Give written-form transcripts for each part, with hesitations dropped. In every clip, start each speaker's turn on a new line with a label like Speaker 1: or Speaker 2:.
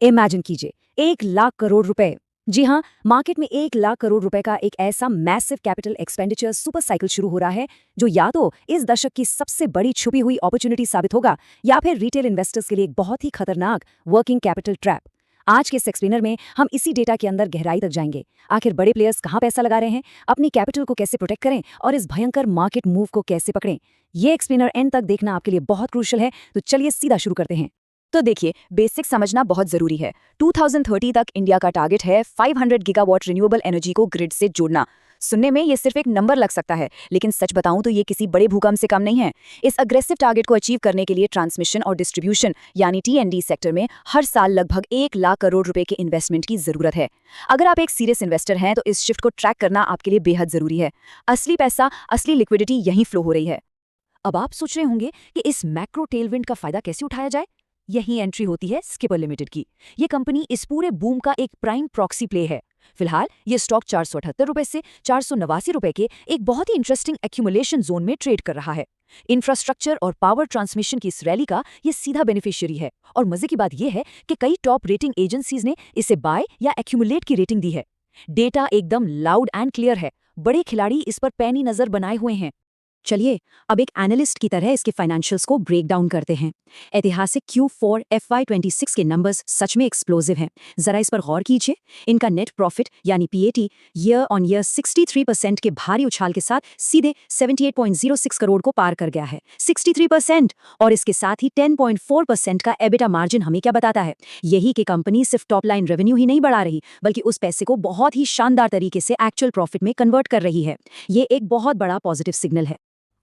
Speaker 1: Imagine कीजिए 1 लाख करोड़ रुपए। जी हाँ, मार्केट में 1 लाख करोड़ रुपए का एक ऐसा massive capital expenditure super cycle शुरू हो रहा है जो या तो इस दशक की सबसे बड़ी छुपी हुई अपॉर्चुनिटी साबित होगा या फिर रिटेल इन्वेस्टर्स के लिए एक बहुत ही खतरनाक वर्किंग कैपिटल ट्रैप। आज के इस एक्सप्लेनर में हम इसी डेटा के अंदर गहराई तक जाएंगे। आखिर बड़े प्लेयर्स कहाँ पैसा लगा रहे हैं, अपनी कैपिटल को कैसे प्रोटेक्ट करें और इस भयंकर मार्केट मूव को कैसे पकड़ें। ये एक्सप्लेनर एंड तक देखना आपके लिए बहुत क्रूशियल है, तो चलिए सीधा शुरू करते हैं।
Speaker 2: तो देखिए, बेसिक समझना बहुत जरूरी है। 2030 तक इंडिया का टारगेट है 500 गीगावाट रिन्यूएबल एनर्जी को ग्रिड से जोड़ना। सुनने में ये सिर्फ एक नंबर लग सकता है, लेकिन सच बताऊं तो ये किसी बड़े भूकंप से कम नहीं है। इस अग्रेसिव टारगेट को अचीव करने के लिए ट्रांसमिशन और डिस्ट्रीब्यूशन यानी T&D सेक्टर में हर साल लगभग 1 लाख करोड़ रुपए के इन्वेस्टमेंट की जरूरत है। अगर आप एक सीरियस इन्वेस्टर हैं तो इस शिफ्ट को ट्रैक करना आपके लिए बेहद जरूरी है। असली पैसा, असली लिक्विडिटी यहीं फ्लो हो रही है।
Speaker 1: अब आप सोच रहे होंगे कि इस मैक्रो टेलविंड का फायदा कैसे उठाया जाए। यही एंट्री होती है स्किपर लिमिटेड की। ये कंपनी इस पूरे बूम का एक प्राइम प्रॉक्सी प्ले है। फिलहाल ये स्टॉक 478 रुपए से 489 रुपए के एक बहुत ही इंटरेस्टिंग एक्यूमुलेशन जोन में ट्रेड कर रहा है। इंफ्रास्ट्रक्चर और पावर ट्रांसमिशन की इस रैली का ये सीधा बेनिफिशियरी है। और मजे की बात यह है कि कई टॉप रेटिंग एजेंसीज ने इसे बाय या एक्यूमुलेट की रेटिंग दी है। डेटा एकदम लाउड एंड क्लियर है। बड़े खिलाड़ी इस पर पैनी नजर बनाए हुए हैं। चलिए अब एक एनालिस्ट की तरह इसके फाइनेंशियल्स को ब्रेक डाउन करते हैं। ऐतिहासिक Q4 FY26 के नंबर्स सच में एक्सप्लोसिव हैं। जरा इस पर गौर कीजिए। इनका नेट प्रॉफिट यानी PAT ईयर ऑन ईयर 63% के भारी उछाल के साथ सीधे 78.06 करोड़ को पार कर गया है। 63%। और इसके साथ ही 10.4% का एबिटा मार्जिन हमें क्या बताता है? यही कि कंपनी सिर्फ टॉप लाइन रेवेन्यू ही नहीं बढ़ा रही, बल्कि उस पैसे को बहुत ही शानदार तरीके से एक्चुअल प्रॉफिट में कन्वर्ट कर रही है। ये एक बहुत बड़ा पॉजिटिव सिग्नल है।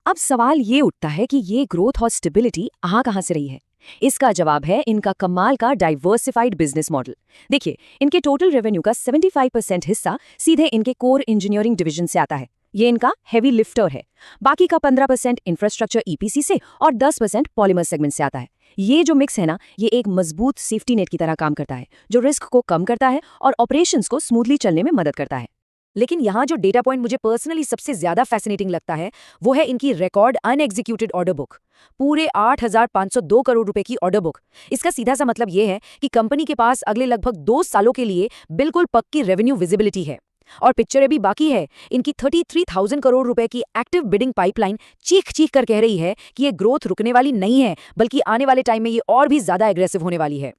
Speaker 1: अब सवाल ये उठता है कि ये ग्रोथ और स्टेबिलिटी कहाँ से रही है। इसका जवाब है इनका कमाल का डाइवर्सिफाइड बिजनेस मॉडल। देखिए, इनके टोटल रेवेन्यू का 75% हिस्सा सीधे इनके कोर इंजीनियरिंग डिवीजन से आता है। ये इनका हेवी लिफ्टर है। बाकी का 15% इंफ्रास्ट्रक्चर EPC से और 10% पॉलीमर सेगमेंट से आता है। ये जो मिक्स है ना, ये एक मजबूत सेफ्टी नेट की तरह काम करता है, जो रिस्क को कम करता है और ऑपरेशंस को स्मूथली चलने में मदद करता है। लेकिन यहाँ जो डेटा पॉइंट मुझे पर्सनली सबसे ज्यादा फैसिनेटिंग लगता है वो है इनकी रिकॉर्ड अनएग्जीक्यूटेड ऑर्डर बुक। पूरे 8,502 करोड़ रुपए की ऑर्डर बुक। इसका सीधा सा मतलब ये है कि कंपनी के पास अगले लगभग 2 सालों के लिए बिल्कुल पक्की रेवेन्यू विजिबिलिटी है। और पिक्चर अभी बाकी है। इनकी 33,000 करोड़ रुपए की एक्टिव बिडिंग पाइपलाइन चीख चीख कर कह रही है कि ये ग्रोथ रुकने वाली नहीं है, बल्कि आने वाले टाइम में ये और भी ज्यादा एग्रेसिव होने वाली है।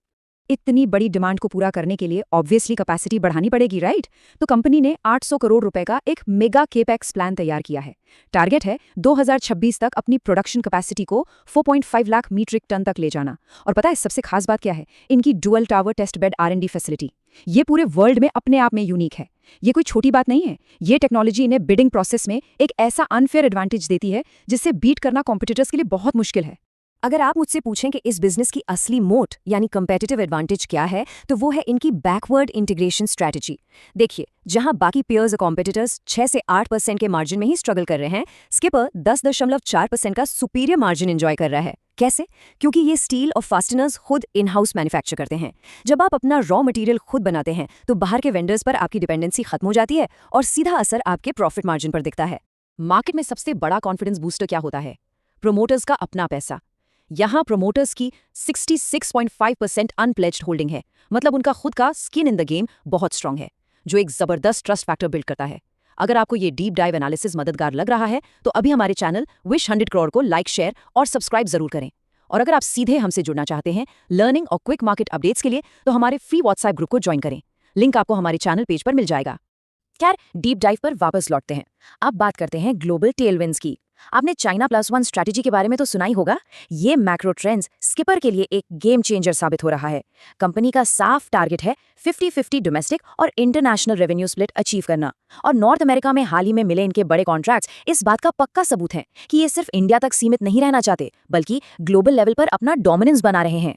Speaker 1: इतनी बड़ी डिमांड को पूरा करने के लिए ऑब्वियसली कैपेसिटी बढ़ानी पड़ेगी, राइट? तो कंपनी ने 800 करोड़ रुपए का एक मेगा केपेक्स प्लान तैयार किया है। टारगेट है 2026 तक अपनी प्रोडक्शन कैपेसिटी को 4.5 लाख मीट्रिक टन तक ले जाना। और पता है सबसे खास बात क्या है? इनकी dual tower test bed R&D facility. ये पूरे वर्ल्ड में अपने आप में यूनिक है। ये कोई छोटी बात नहीं है। ये टेक्नोलॉजी इन्हें बिडिंग प्रोसेस में एक ऐसा अनफेयर एडवांटेज देती है जिससे बीट करना कॉम्पिटिटर्स के लिए बहुत मुश्किल है। अगर आप मुझसे पूछें कि इस बिजनेस की असली मोट यानी कंपेटिटिव एडवांटेज क्या है, तो वो है इनकी बैकवर्ड इंटीग्रेशन स्ट्रैटेजी। देखिए, जहां बाकी पेयर्स और कॉम्पिटिटर्स 6 से 8% के मार्जिन में ही स्ट्रगल कर रहे हैं, स्किपर 10.4% का सुपीरियर मार्जिन एंजॉय कर रहा है। कैसे? क्योंकि ये स्टील और फास्टनर्स खुद इन हाउस मैन्युफैक्चर करते हैं। जब आप अपना रॉ मटेरियल खुद बनाते हैं तो बाहर के वेंडर्स पर आपकी डिपेंडेंसी खत्म हो जाती है और सीधा असर आपके प्रॉफिट मार्जिन पर दिखता है। मार्केट में सबसे बड़ा कॉन्फिडेंस बूस्टर क्या होता है? प्रोमोटर्स का अपना पैसा। यहाँ प्रोमोटर्स की 66.5% अनप्लेज्ड होल्डिंग है। मतलब उनका खुद का स्किन इन द गेम बहुत स्ट्रांग है, जो एक जबरदस्त ट्रस्ट फैक्टर बिल्ड करता है। अगर आपको ये डीप डाइव एनालिसिस मददगार लग रहा है तो अभी हमारे चैनल विश 100 करोड़ को लाइक, शेयर और सब्सक्राइब जरूर करें। और अगर आप सीधे हमसे जुड़ना चाहते हैं लर्निंग और क्विक मार्केट अपडेट्स के लिए, तो हमारे फ्री व्हाट्सएप ग्रुप को ज्वाइन करें। लिंक आपको हमारे चैनल पेज पर मिल जाएगा। खैर, डीप डाइव पर वापस लौटते हैं। अब बात करते हैं ग्लोबल टेलविंड्स की। आपने चाइना +1 स्ट्रैटेजी के बारे में तो सुना ही होगा। ये मैक्रो ट्रेंड्स स्किपर के लिए एक गेम चेंजर साबित हो रहा है। कंपनी का साफ टारगेट है 50-50 डोमेस्टिक और इंटरनेशनल रेवेन्यू स्प्लिट अचीव करना। और नॉर्थ अमेरिका में हाल ही में मिले इनके बड़े कॉन्ट्रैक्ट्स इस बात का पक्का सबूत है कि ये सिर्फ इंडिया तक सीमित नहीं रहना चाहते, बल्कि ग्लोबल लेवल पर अपना डोमिनेंस बना रहे हैं।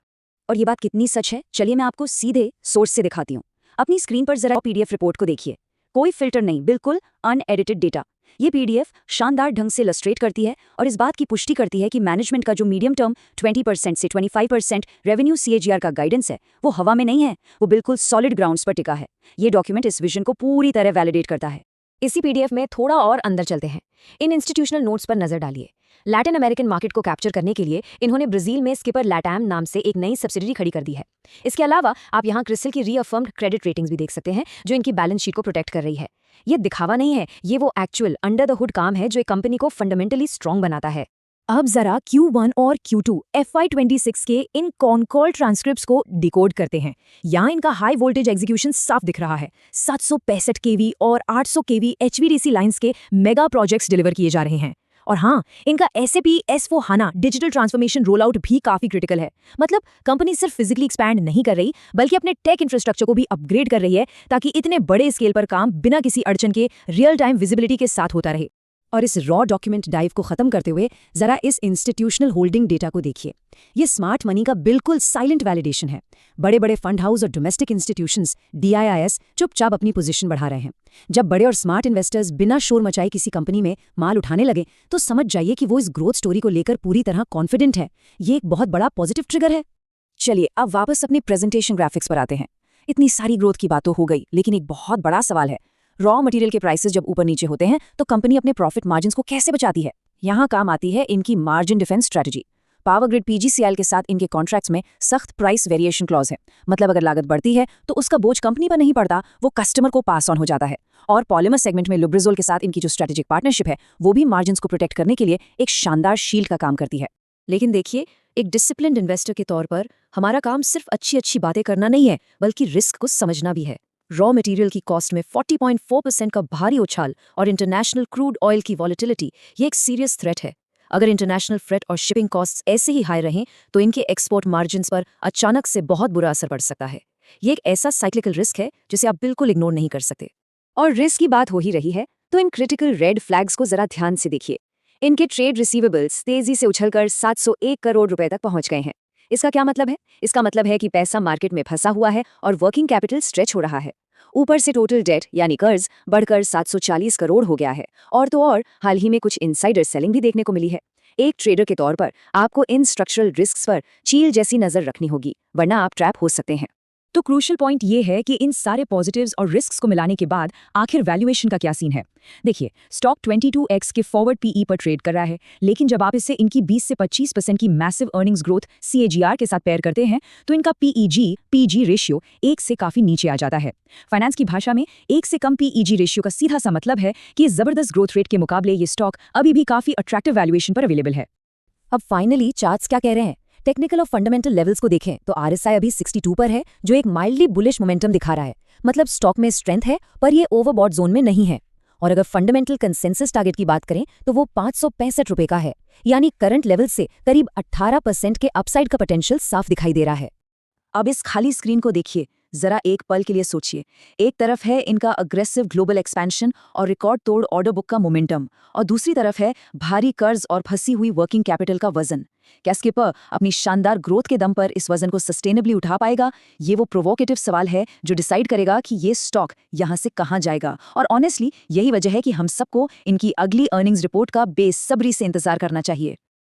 Speaker 1: और ये बात कितनी सच है, चलिए मैं आपको सीधे सोर्स से दिखाती हूँ। अपनी स्क्रीन पर जरा PDF रिपोर्ट को देखिए। कोई फिल्टर नहीं, बिल्कुल अनएडिटेड डेटा। ये PDF शानदार ढंग से इलस्ट्रेट करती है और इस बात की पुष्टि करती है कि मैनेजमेंट का जो मीडियम टर्म 20% से 25% रेवेन्यू CAGR का गाइडेंस है, वो हवा में नहीं है, वो बिल्कुल सॉलिड ग्राउंड्स पर टिका है। ये डॉक्यूमेंट इस विजन को पूरी तरह वैलिडेट करता है। इसी PDF में थोड़ा और अंदर चलते हैं। इन इंस्टीट्यूशनल नोट्स पर नजर डालिए। लैटिन अमेरिकन मार्केट को कैप्चर करने के लिए इन्होंने ब्राजील में स्किपर लैटाम नाम से एक नई सब्सिडरी खड़ी कर दी है। इसके अलावा आप यहाँ क्रिस्टल की रीअफर्म्ड क्रेडिट रेटिंग्स भी देख सकते हैं, जो इनकी बैलेंस शीट को प्रोटेक्ट कर रही है। ये दिखावा नहीं है, ये वो एक्चुअल अंडर द हुड काम है जो एक कंपनी को फंडामेंटली स्ट्रॉन्ग बनाता है।
Speaker 2: अब जरा Q1 और Q2 FY26 के इन कॉन कॉल ट्रांसक्रिप्ट्स को डिकोड करते हैं। यहाँ इनका हाई वोल्टेज एग्जीक्यूशन साफ दिख रहा है। 765 kV और 800 kV HVDC लाइंस के मेगा प्रोजेक्ट्स डिलीवर किए जा रहे हैं। और हाँ, इनका SAP S/4HANA digital transformation roll out भी काफी क्रिटिकल है। मतलब कंपनी सिर्फ फिजिकली एक्सपैंड नहीं कर रही, बल्कि अपने टेक इंफ्रास्ट्रक्चर को भी अपग्रेड कर रही है, ताकि इतने बड़े स्केल पर काम बिना किसी अड़चन के रियल टाइम विजिबिलिटी के साथ होता रहे। और इस रॉ डॉक्यूमेंट डाइव को खत्म करते हुए जरा इस इंस्टीट्यूशनल होल्डिंग डेटा को देखिए। ये स्मार्ट मनी का बिल्कुल साइलेंट वैलिडेशन है। बड़े बड़े फंड हाउस और डोमेस्टिक इंस्टीट्यूशंस DIIS चुपचाप अपनी पोजीशन बढ़ा रहे हैं। जब बड़े और स्मार्ट इन्वेस्टर्स बिना शोर मचाए किसी कंपनी में माल उठाने लगे, तो समझ जाइए कि वो इस ग्रोथ स्टोरी को लेकर पूरी तरह कॉन्फिडेंट है। ये एक बहुत बड़ा पॉजिटिव ट्रिगर है। चलिए अब वापस अपनी प्रेजेंटेशन ग्राफिक्स पर आते हैं। इतनी सारी ग्रोथ की बात तो हो गई, लेकिन एक बहुत बड़ा सवाल है, रॉ मटेरियल के प्राइसेस जब ऊपर नीचे होते हैं तो कंपनी अपने प्रॉफिट मार्जिन्स को कैसे बचाती है। यहाँ काम आती है इनकी margin defence strategy. Power grid PGCIL के साथ इनके कॉन्ट्रैक्ट्स में सख्त प्राइस वेरिएशन क्लॉज है। मतलब अगर लागत बढ़ती है तो उसका बोझ कंपनी पर नहीं पड़ता, वो कस्टमर को पास ऑन हो जाता है। और पॉलीमर सेगमेंट में लुब्रिजोल के साथ इनकी जो स्ट्रेटेजिक पार्टनरशिप है, वो भी मार्जिन्स को प्रोटेक्ट करने के लिए एक शानदार शील्ड का काम करती है। लेकिन देखिए, एक डिसिप्लिन्ड इन्वेस्टर के तौर पर हमारा काम सिर्फ अच्छी बातें करना नहीं है, बल्कि रिस्क को समझना भी है। रॉ मटेरियल की कॉस्ट में 40.4% का भारी उछाल और इंटरनेशनल क्रूड ऑयल की वॉलेटिलिटी, ये एक सीरियस थ्रेट है। अगर इंटरनेशनल फ्रेट और शिपिंग कॉस्ट्स ऐसे ही हाई रहें तो इनके एक्सपोर्ट मार्जिन्स पर अचानक से बहुत बुरा असर पड़ सकता है। ये एक ऐसा साइक्लिकल रिस्क है जिसे आप बिल्कुल इग्नोर नहीं कर सकते। और रिस्क की बात हो ही रही है तो इन क्रिटिकल रेड फ्लैग्स को जरा ध्यान से देखिए। इनके ट्रेड रिसीवेबल्स तेजी से उछलकर 701 करोड़ रुपए तक पहुंच गए हैं। इसका क्या मतलब है? इसका मतलब है कि पैसा मार्केट में फंसा हुआ है और वर्किंग कैपिटल स्ट्रेच हो रहा है। ऊपर से टोटल डेट यानी कर्ज बढ़कर 740 करोड़ हो गया है। और तो और हाल ही में कुछ इनसाइडर सेलिंग भी देखने को मिली है। एक ट्रेडर के तौर पर आपको इन स्ट्रक्चरल रिस्क्स पर चील जैसी नजर रखनी होगी, वरना आप ट्रैप हो सकते हैं। तो क्रूशियल पॉइंट ये है कि इन सारे पॉजिटिव्स और रिस्क्स को मिलाने के बाद आखिर वैल्यूएशन का क्या सीन है। देखिए, स्टॉक 22x के फॉरवर्ड PE पर ट्रेड कर रहा है, लेकिन जब आप इसे इनकी 20 से 25% की मैसिव अर्निंग्स ग्रोथ CAGR के साथ पेयर करते हैं तो इनका PEG-PG रेशियो 1 से काफी नीचे आ जाता है। फाइनेंस की भाषा में 1 से कम PEG रेशियो का सीधा सा मतलब है कि इस जबरदस्त ग्रोथ रेट के मुकाबले ये स्टॉक अभी भी काफी अट्रैक्टिव वैल्यूएशन पर अवेलेबल है। अब फाइनली चार्ट्स क्या कह रहे हैं। टेक्निकल और फंडामेंटल लेवल्स को देखें तो RSI अभी 62 पर है, जो एक माइल्डली बुलिश मोमेंटम दिखा रहा है। मतलब स्टॉक में स्ट्रेंथ है, पर ये ओवरबॉट जोन में नहीं है। और अगर फंडामेंटल कंसेंसस टारगेट की बात करें तो वो 565 रुपए का है, यानी करंट लेवल से करीब 18% के अपसाइड का पोटेंशियल साफ दिखाई दे रहा है। अब इस खाली स्क्रीन को देखिए, जरा एक पल के लिए सोचिए। एक तरफ है इनका अग्रेसिव ग्लोबल एक्सपेंशन और रिकॉर्ड तोड़ ऑर्डर बुक का मोमेंटम, और दूसरी तरफ है भारी कर्ज और फंसी हुई वर्किंग कैपिटल का वजन। क्या स्किपर अपनी शानदार ग्रोथ के दम पर इस वजन को सस्टेनेबली उठा पाएगा? ये वो प्रोवोकेटिव सवाल है जो डिसाइड करेगा कि ये स्टॉक यहाँ से कहाँ जाएगा। और ऑनेस्टली यही वजह है कि हम सबको इनकी अगली अर्निंग्स रिपोर्ट का बेसब्री से इंतजार करना चाहिए।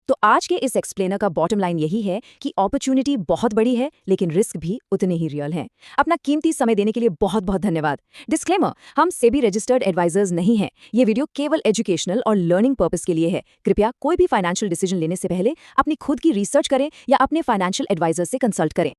Speaker 2: तो आज के इस एक्सप्लेनर का बॉटम लाइन यही है कि अपॉर्चुनिटी बहुत बड़ी है, लेकिन रिस्क भी उतने ही रियल हैं। अपना कीमती समय देने के लिए बहुत बहुत धन्यवाद। डिस्क्लेमर, हम सेबी रजिस्टर्ड एडवाइजर्स नहीं हैं। ये वीडियो केवल एजुकेशनल और लर्निंग पर्पस के लिए है। कृपया कोई भी फाइनेंशियल डिसीजन लेने से पहले अपनी खुद की रिसर्च करें या अपने फाइनेंशियल एडवाइजर से कंसल्ट करें।